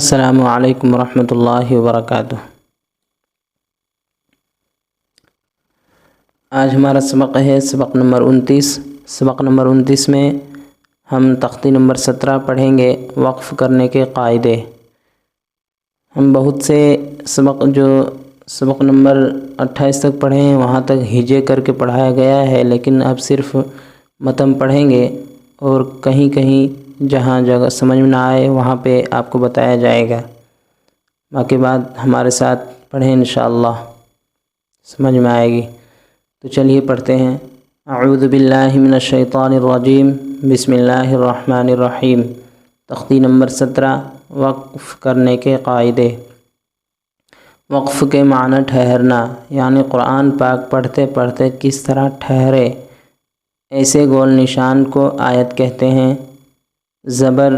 السلام علیکم ورحمۃ اللہ وبرکاتہ۔ آج ہمارا سبق ہے سبق نمبر 29۔ سبق نمبر 29 میں ہم تختی نمبر 17 پڑھیں گے، وقف کرنے کے قاعدے۔ ہم بہت سے سبق نمبر 28 تک پڑھے ہیں، وہاں تک ہجے کر کے پڑھایا گیا ہے، لیکن اب صرف متن پڑھیں گے اور کہیں کہیں جہاں جگہ سمجھ میں نہ آئے وہاں پہ آپ کو بتایا جائے گا۔ باقی بات ہمارے ساتھ پڑھیں، انشاءاللہ سمجھ میں آئے گی۔ تو چلیے پڑھتے ہیں۔ اعوذ باللہ من الشیطان الرجیم، بسم اللہ الرحمن الرحیم۔ تختی نمبر 17، وقف کرنے کے قاعدے۔ وقف کے معنی ٹھہرنا، یعنی قرآن پاک پڑھتے پڑھتے کس طرح ٹھہرے، ایسے گول نشان کو آیت کہتے ہیں۔ زبر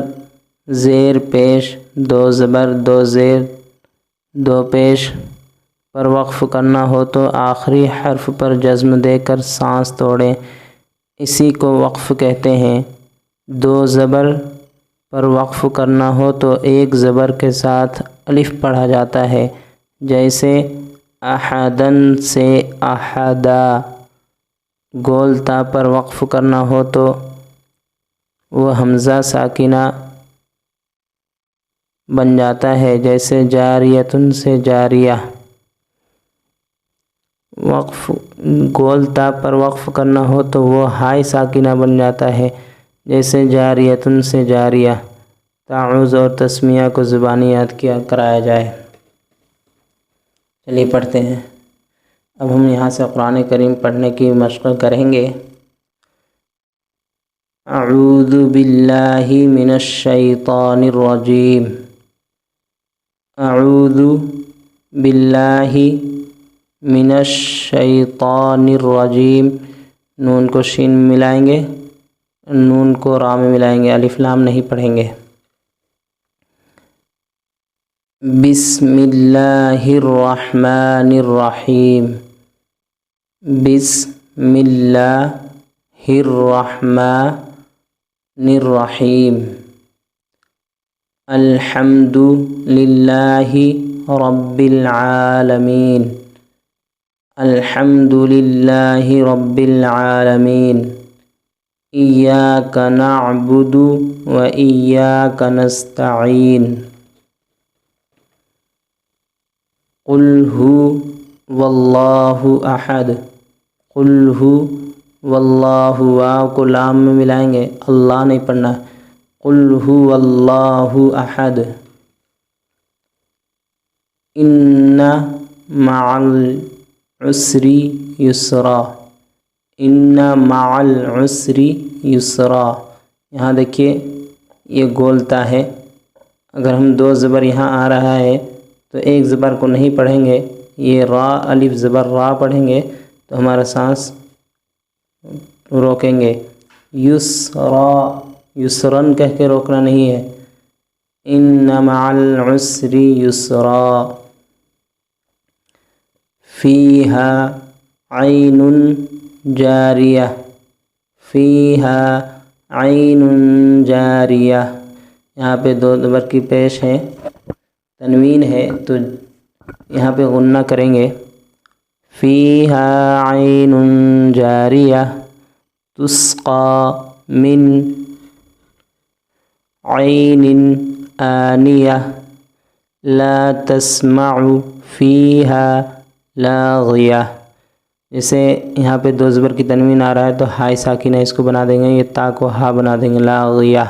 زیر پیش، دو زبر دو زیر دو پیش پر وقف کرنا ہو تو آخری حرف پر جزم دے کر سانس توڑیں، اسی کو وقف کہتے ہیں۔ دو زبر پر وقف کرنا ہو تو ایک زبر کے ساتھ الف پڑھا جاتا ہے، جیسے احدن سے احدا۔ گول تا پر وقف کرنا ہو تو وہ حمزہ ساکنہ بن جاتا ہے، جیسے جاریتن سے جاریہ۔ گول تا پر وقف کرنا ہو تو وہ ہائے ساکنہ بن جاتا ہے، جیسے جاریتن سے جاریہ۔ تعوذ اور تسمیہ کو زبانی یاد کرایا جائے۔ چلیے پڑھتے ہیں۔ اب ہم یہاں سے قرآن کریم پڑھنے کی مشق کریں گے۔ اعوذ باللہ من الشیطان الرجیم۔ اعوذ باللہ من الشیطان الرجیم۔ نون کو شین میں ملائیں گے، نون کو را میں ملائیں گے، الف لام نہیں پڑھیں گے۔ بسم اللہ الرحمن الرحیم۔ بسم اللہ الرحمن الرحیم۔ الحمد للہ رب العالمین۔ الحمد للہ رب العالمین۔ ایاک نعبد و ایاک نستعین۔ قل هو واللہ احد۔ قل هو واللہ، واو کو لام میں ملائیں گے، اللہ نہیں پڑھنا۔ قل هو اللہ احد۔ ان مع العسر یسرا۔ ان مع العسر یسرا۔ یہاں دیکھیے یہ گولتا ہے، اگر ہم دو زبر یہاں آ رہا ہے تو ایک زبر کو نہیں پڑھیں گے، یہ را الف زبر را پڑھیں گے تو ہمارا سانس روکیں گے۔ یسرا، یسرن کہہ کے روکنا نہیں ہے۔ ان مع العسر یسرا۔ فیہا عین جاریہ۔ فیہا عین جاریہ۔ یہاں پہ دو زبر کی پیش ہے، تنوین ہے تو یہاں پہ غنہ کریں گے۔ فیہا عین جاریہ تسقی من عین آنیہ لا تسمع فیہا لاغیہ۔ جیسے یہاں پہ دو زبر کی تنوین آ رہا ہے تو ہائے ساکنہ اس کو بنا دیں گے، یہ تا کو ہا بنا دیں گے، لاغیہ۔